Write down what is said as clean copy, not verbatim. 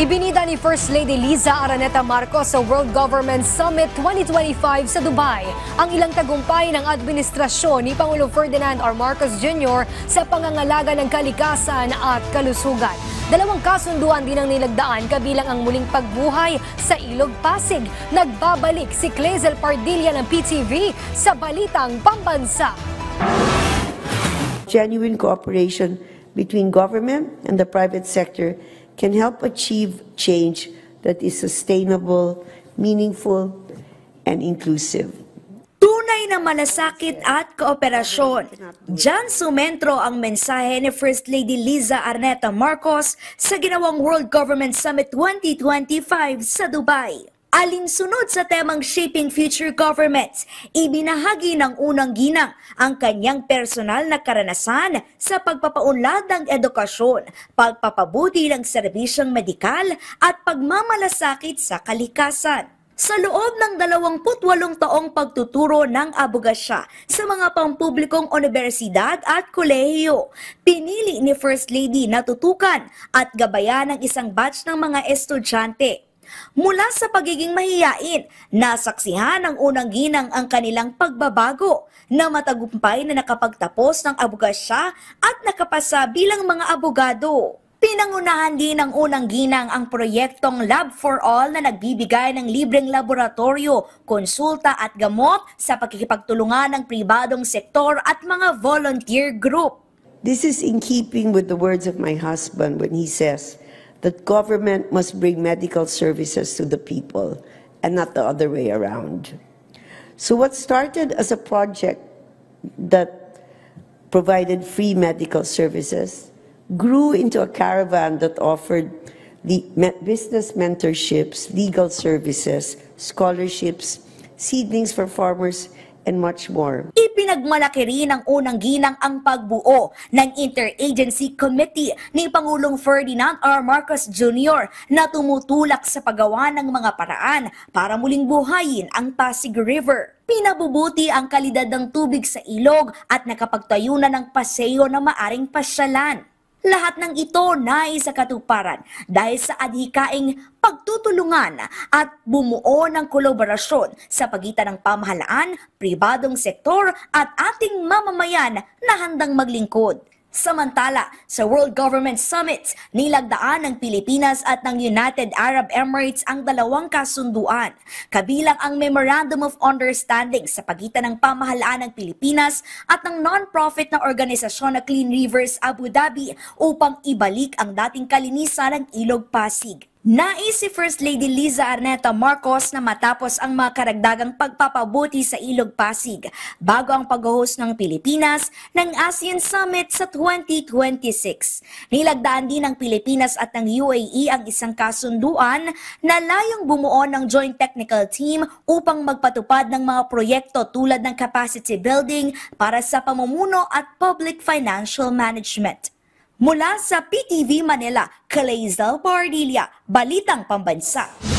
Ibinida ni First Lady Liza Araneta Marcos sa World Government Summit 2025 sa Dubai ang ilang tagumpay ng administrasyon ni Pangulong Ferdinand R. Marcos Jr. sa pangangalaga ng kalikasan at kalusugan. Dalawang kasunduan din ang nilagdaan kabilang ang muling pagbuhay sa Ilog Pasig. Nagbabalik si Clazel Pardilla ng PTV sa Balitang Pambansa. Genuine cooperation between government and the private sector can help achieve change that is sustainable, meaningful, and inclusive. Tunay na malasakit at kooperasyon. Diyan sumentro ang mensahe ni First Lady Liza Araneta Marcos sa ginawang World Government Summit 2025 sa Dubai. Alinsunod sa temang Shaping Future Governments, ibinahagi ng unang ginang ang kanyang personal na karanasan sa pagpapaunlad ng edukasyon, pagpapabuti ng serbisyong medikal at pagmamalasakit sa kalikasan. Sa loob ng 28 taong pagtuturo ng abogasya sa mga pampublikong universidad at kolehiyo, pinili ni First Lady na tutukan at gabayan ng isang batch ng mga estudyante. Mula sa pagiging mahiyain, nasaksihan ng unang ginang ang kanilang pagbabago na matagumpay na nakapagtapos ng abogasya at nakapasa bilang mga abogado. Pinangunahan din ng unang ginang ang proyektong Lab for All na nagbibigay ng libreng laboratorio, konsulta at gamot sa pagkikipagtulungan ng pribadong sektor at mga volunteer group. This is in keeping with the words of my husband when he says that government must bring medical services to the people and not the other way around. So what started as a project that provided free medical services grew into a caravan that offered the business mentorships, legal services, scholarships, seedlings for farmers, and much more. Ipinagmalaki rin ng unang ginang ang pagbuo ng Interagency Committee ni Pangulong Ferdinand R. Marcos Jr. na tumutulak sa paggawa ng mga paraan para muling buhayin ang Pasig River. Pinabubuti ang kalidad ng tubig sa ilog at nakapagtayo na ng paseo na maaring pasyalan. Lahat ng ito nais sa katuparan dahil sa adhikaing pagtutulungan at bumuo ng kolaborasyon sa pagitan ng pamahalaan, pribadong sektor at ating mamamayan na handang maglingkod. Samantala, sa World Government Summit, nilagdaan ng Pilipinas at ng United Arab Emirates ang dalawang kasunduan, kabilang ang Memorandum of Understanding sa pagitan ng pamahalaan ng Pilipinas at ng non-profit na organisasyon na Clean Rivers Abu Dhabi upang ibalik ang dating kalinisan ng Ilog Pasig. Nais si First Lady Liza Araneta Marcos na matapos ang mga karagdagang pagpapabuti sa Ilog Pasig bago ang pag-host ng Pilipinas ng ASEAN Summit sa 2026. Nilagdaan din ng Pilipinas at ng UAE ang isang kasunduan na layong bumuo ng Joint Technical Team upang magpatupad ng mga proyekto tulad ng capacity building para sa pamumuno at public financial management. Mula sa PTV Manila, Clazel Pardilla, Balitang Pambansa.